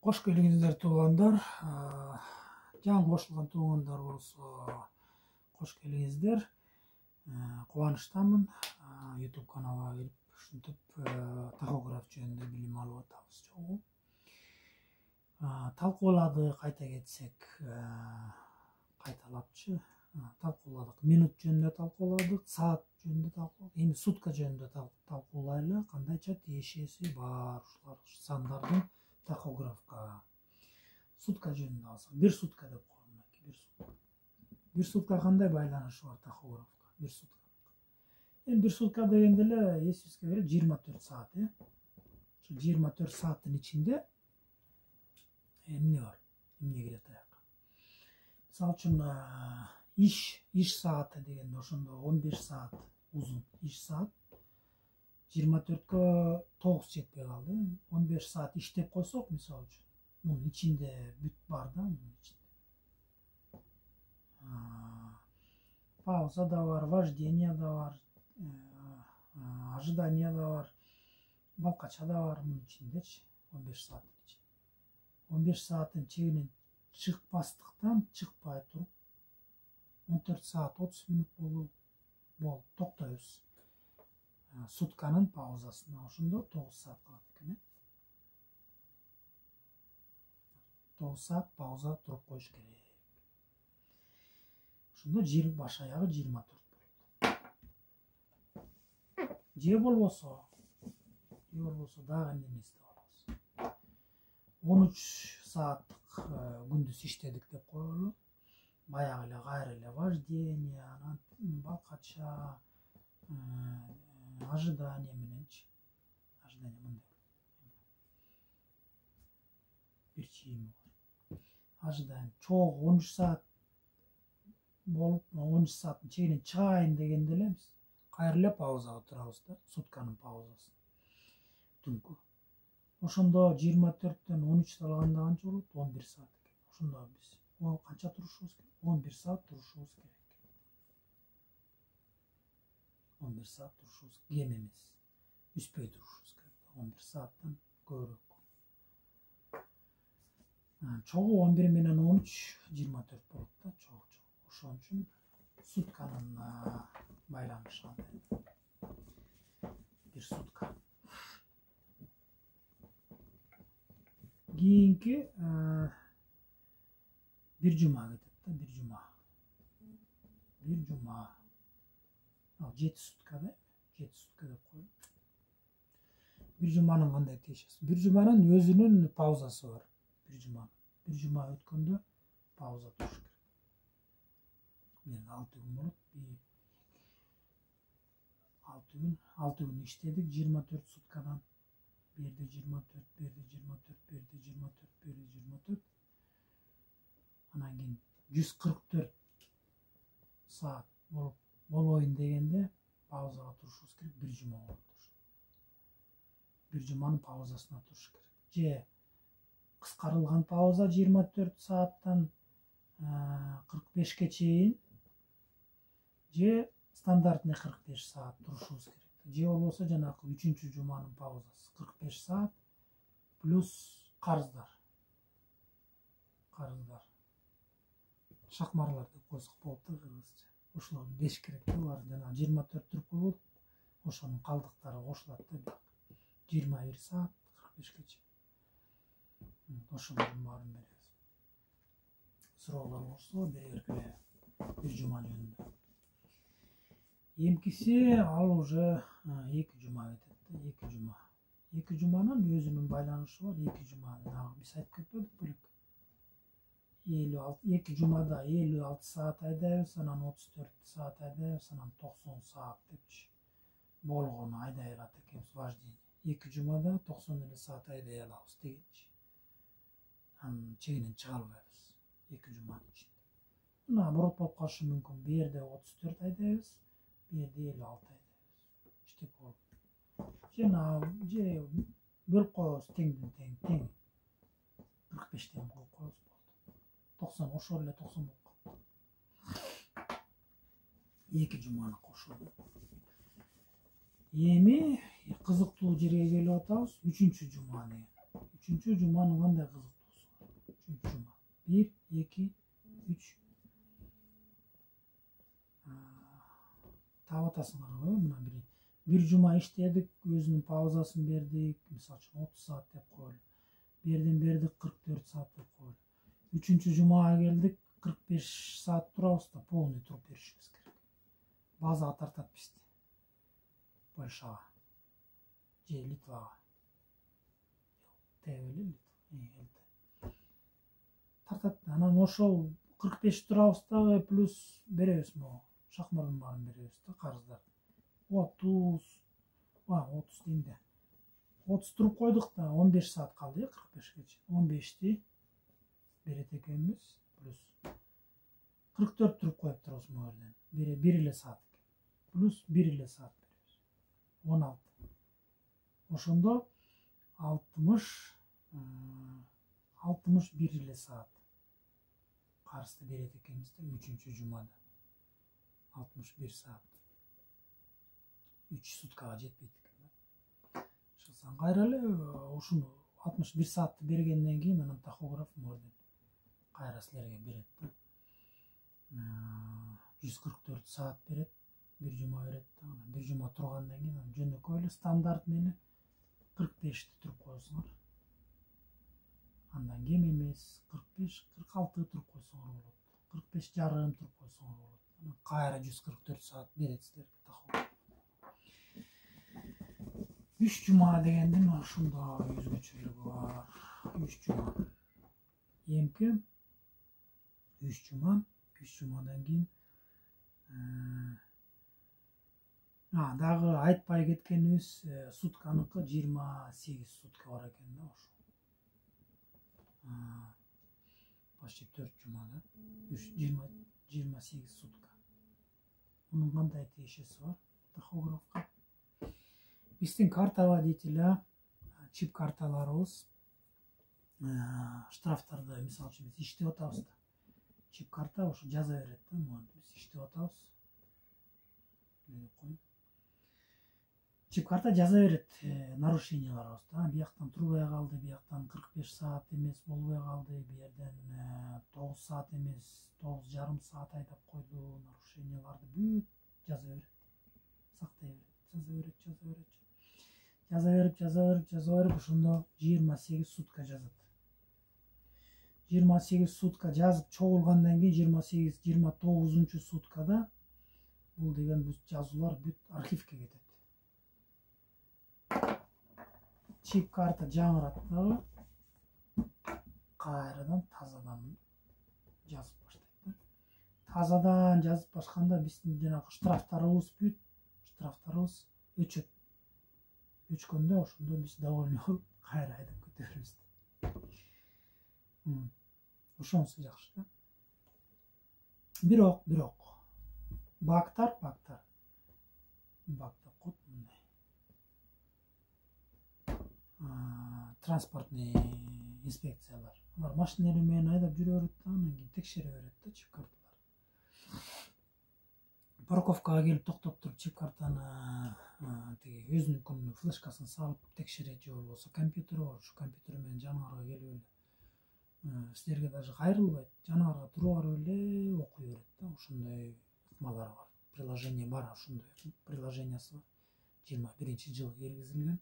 Кош келиңиздер туугандар. Жаңы кошулган туугандар болсо кош келиңиздер. Кубанычтамын. YouTube каналга келип ушинтип тахограф жөнүндө билим алып атабыз чогуу. Талкууладык, кайта кетсек, кайталапчы. Талкууладык. Минут жөнүндө талкууладык, саат жөнүндө талкууладык. Эми сутка жөнүндө талкуулайлы. Кандайча тиешеси бар ушулар сандардын тахографка. Сутка жөнүндө алсак, бир сутка деп коелу. Бир сутка кандай байланышы бар тахографка? Бир сутка. Эми бир сутка дегенде эле эсибизге келет 24 саат, Ошо 24 сааттын ичинде эмне бар? Эмне кирет аяка? Мисалы үчүн иш сааты дегенде ошондо 15 саат узун иш саат. 24кө 9 жетпей калды. 15 саат иштеп койсок, мисалы үчүн, мунун ичинде бүт бар да, мунун ичинде. Пауза да бар, вождение да бар, ожидание да бар, балкача да бар мунун ичиндечи, 15 сааттын ичинде. 15 сааттын чегинен чыкпастыктан чыкпай туруп 14 саат 30 минут болду, токтойбуз. Сутканын паузасына ошондо 9 саат калат экен. 9 саат пауза туруп коюш керек. Ошондо баш аягы 24 болот. Же болбосо дагы эмне эстеп алабыз? 13 сааттык күндүз иштедик деп коелу. Баягы эле кайра эле вождение, анан балкача, ожидание мененчи. Ожидание мындай. Бир чийими бар. Ожидание чогуу 13 саат болуп, 13 сааттын чегинен чыгайын дегенде эле биз кайра эле паузага турабыз да, сутканын паузасы. Түнкү. Ошондо 24төн 13 алганда канча болот? 11 саат экен. Ошондо биз канча турушубуз керек? 11 саат турушубуз керек. 11 саат турушубуз кем эмес. Үспөй турушубуз керек. 11 сааттан көбүрөөк. Чогуу 11 менен 13 24 болот да, чогуу. Ошон үчүн сутканын байланышы кандай? Бир сутка. Кийинки бир жума кетет да, бир жума. Бир жума. 7 сутка да, 7 сутка деп коелу. Бир жуманын кандай тиешеси? Бир жуманын өзүнүн паузасы бар. Бир жума өткөндө пауза туруш керек. Мен 6 күн болот. 6 күн иштедик 24 суткадан. Берди 24, берди 24, берди 24, берди 24. Анан кийин 144 саат болоюн дегенде паузага турушубуз керек, бир жума болот. Бир жуманын паузасына туруш керек. Же кыскарылган пауза 24 сааттан 45ке чейин, же стандартный 45 саат турушубуз керек. Же болбосо жанакы 3-чү жуманын паузасы 45 саат плюс карыздар. Шакмарлар деп койсок болот да кыргызча. Ошолорду беш керек да, булар жана 24 туруп койгон. Ошонун калдыктары кошулат да. 21 саат 45ке чейин. Ошолордун баарын беребиз. Суроолор болсо бере бергиле бир жума жөнүндө. Эмкиси ал уже 2 жума кетет да, 2 жума. 2 жуманын өзүнүн байланышы бар. 2 жуманы биз айтып кетпедик белек. 2 жумада 56 саат айдайбыз, анан 34 саат айдайбыз, анан 90 саат депчи болгону айдай алат экенбиз вождение. 2 жумада 90 саат айдай алабыз дегенчи. Анын чегинен чыга албайбыз 2 жуманын ичинде. Наоборот болуп калышы мүмкүн. Бу жерде 34 айдайбыз, бу жерде 56 айдайбыз. Иштеп болот. Же бөлүп коебуз теңден тең. 45тен коюп коебуз болду. 90 ошол эле 90 болуп калды. 2 жуманы кошулду. Эми кызыктуу жерге келип атабыз. 3-чү жума деген. Үчүнчү жуманын кандай кызыктуусу бар? Үчүнчү жума. 1, 2, 3. Таап атасыңарбы? Мына бир жума иштедик, өзүнүн паузасын бердик. Мисалы үчүн 30 саат деп коелу. Берден бердик 44 саат деп коелу. Үчүнчү жумага келдик, 45 саат турабыз да, полный туруп беришибиз керек. Базага тартат бизди. Польшага. Же Литвага. Эле Литва. Тартат. Анан ошол 45 турабыз дагы плюс беребиз могу. Шахмардын баарын беребиз да, карыздар. 30 дейм да. 30 туруп койдук да, 15 саат калды, 45-ке чейин. 15ти берет экенбиз, плюс 44 туруп коюп турабыз могу жерден. 1 эле саат. Плюс 1 эле саат беребиз. 16. Ошондо 61 эле саат карызды берет экенбиз да, 3-чү жумада. 61 саат. 3 суткага жетпейт экен да. Ошондон кайра эле ушуну 61 саатты бергенден кийин анан тахограф морден кайра силерге берет да. 144 саат берет, бир жума берет да. Анан бир жума тургандан кийин анан жөнөкөй эле стандарт мени 45ти туруп коесуңар. Андан кем эмес 45, 46 туруп койсоңор болот. 45 жарым туруп койсоңор болот. Кайра 144 саат берет силерге тахограф. 3 жума дегендин ошондой өзгөчөлүгү бар. 3 жума. Эмки 3 жума, 3 жумадан кийин дагы айтпай кеткенибиз, сутканыкы 28 сутка бар экен да ошо. Почти 4 жумада 28 сутка. Мунун кандай тиешеси бар тахографка? Биздин карта водителя, чип карталарыбыз штрафтарды, мисалы үчүн биз иштеп атабыз да. Чип карта ошо жаза берет да, биз иштеп атабыз. Чип карта жаза берет нарушенияларыбыз да. Бияктан турбай калды, бияктан 45 саат эмес болбой калды, бу жерден 9 саат эмес 9 жарым саат айдап койду, нарушенияларды бүт жаза берет. Сактай берет, жаза берип, ошондо 28 сутка жазат. 28 сутка жазып чогулгандан кийин 29 суткада бул деген бүт жазуулар бүт архивке кетет. Чип карта жаңырат дагы кайрадан тазадан жазып баштайт да. Тазадан жазып башканда биздин жанагы штрафтарыбыз бүт, штрафтарыбыз өчөт. Өчкөндө ошондо биз довольный болуп кайра айдап кете беребиз. Ошонусу жакшы да. Бирок бактар код мындай. Транспортный инспекциялар. Алар машиналар менен айдап жүрө берет да, анан кийин текшере берет да чип карталар. Парковкага келип токтоп туруп чип картаны тиги өзүнүн флешкасын салып текшерет, же болбосо компьютери бар, ушу компьютер менен жаныңарга келип эле силерге даже кайрылбайт, жаныңарга туруп барып эле окуй берет да. Ошондой ыкмалар бар. Приложение бар, ошондой приложениясы бар. 21-жылы киргизилген.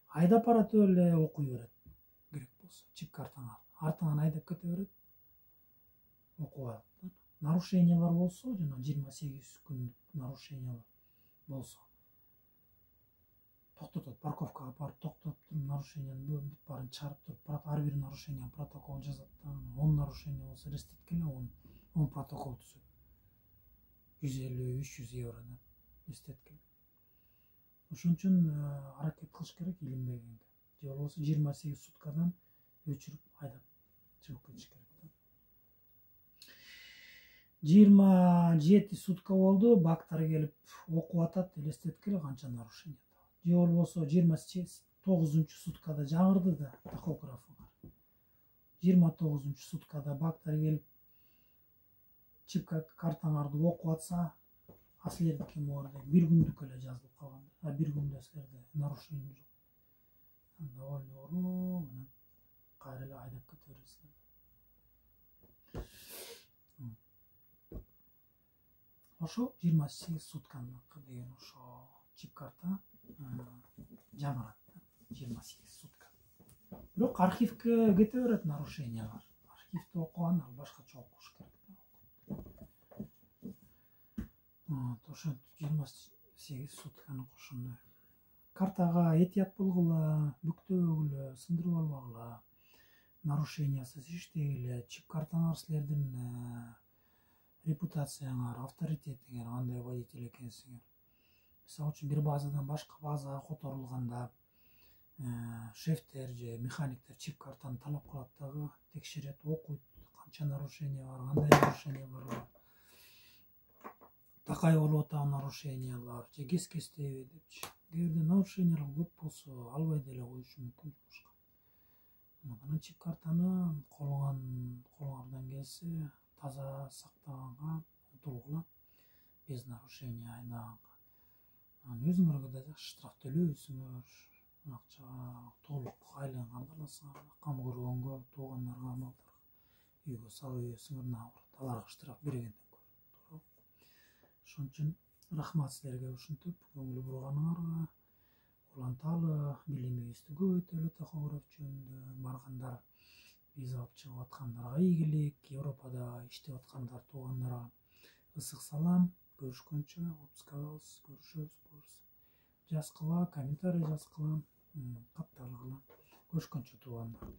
Айдап баратып эле окуй берет. Керек болсо чип картаңа артыңан айдап кете берет. Окуп алат да. Нарушениялар болсо, жана 28 күндүк нарушениялар болсо токтотот, парковкага барып токтоп туруп нарушениянын бүт баарын чыгарып туруп, ар бир нарушенияга протокол жазат да. 10 нарушение болсо рестеткеле 10 протокол түзөт. 150-300 евродан рестеткеле. Ошон үчүн аракет кылыш керек илинбегенге. Же болбосо 28 суткадан өчүрүп айдап чыгып кетиш керек да. 27 сутка болду, бактар келип окуп атат, элестеткеле канча нарушение. Же болбосо 29 суткада жаңырды да тахографы бар. 29 суткада бактар келип чип картаңарды окуп атса, а силердики могу бир күндүк эле жазылып калган. Бир күндө силерде нарушение жок. Довольно айта бересиңер. Ошо 28 сутканыкы деген ошо чип карта жаңырат. 28 сутка. Бирок архивке кете берет нарушениялар. Архивди окуган ал башкача окуш керек. Ошентип 28 сутканы ошондой. Картага этият болгула, бүктөбөгүлө, сындырып албагыла, нарушениясыз иштегиле, чип картаңар силердин репутацияңар, авторитетиңер, кандай водитель экенсиңер. Мисалы үчүн бир базадан башка базага которулганда шефтер же механиктер чип картаны талап кылат дагы, текшерет, окуйт, канча нарушение бар, кандай нарушениялар бар, такай болуп атабы нарушениялар, же кес-кестеби депчи. Кээ бирде нарушениялар көп болсо албай деле коюшу мүмкүн жумушка. Анан чип картаны колуңардан келсе таза сактаганга умтулгула, без нарушения айнаганга. Өзүңөргө да жакшы штраф төлөбөйсүңөр, акчага толук айланган аласыңар, кам көргөнгө, туугандарга, малдарга үйгө салып ийесиңер, наоборот, аларга штраф бергенден көрө. Ошон үчүн рахмат силерге ушинтип көңүл бурганыңарга. Уланталы билимибизди көбөйтөлү тахограф жөнүндө. Баргандар биз алып чыгып аткандарга ийгилик, Европада иштеп аткандар туугандарга ысык салам. Көрүшкөнчө, отпускка калабыз, көрүшөбүз буюрса. Жазгыла, комментарий жазгыла, катталгыла. Көрүшкөнчө туугандар.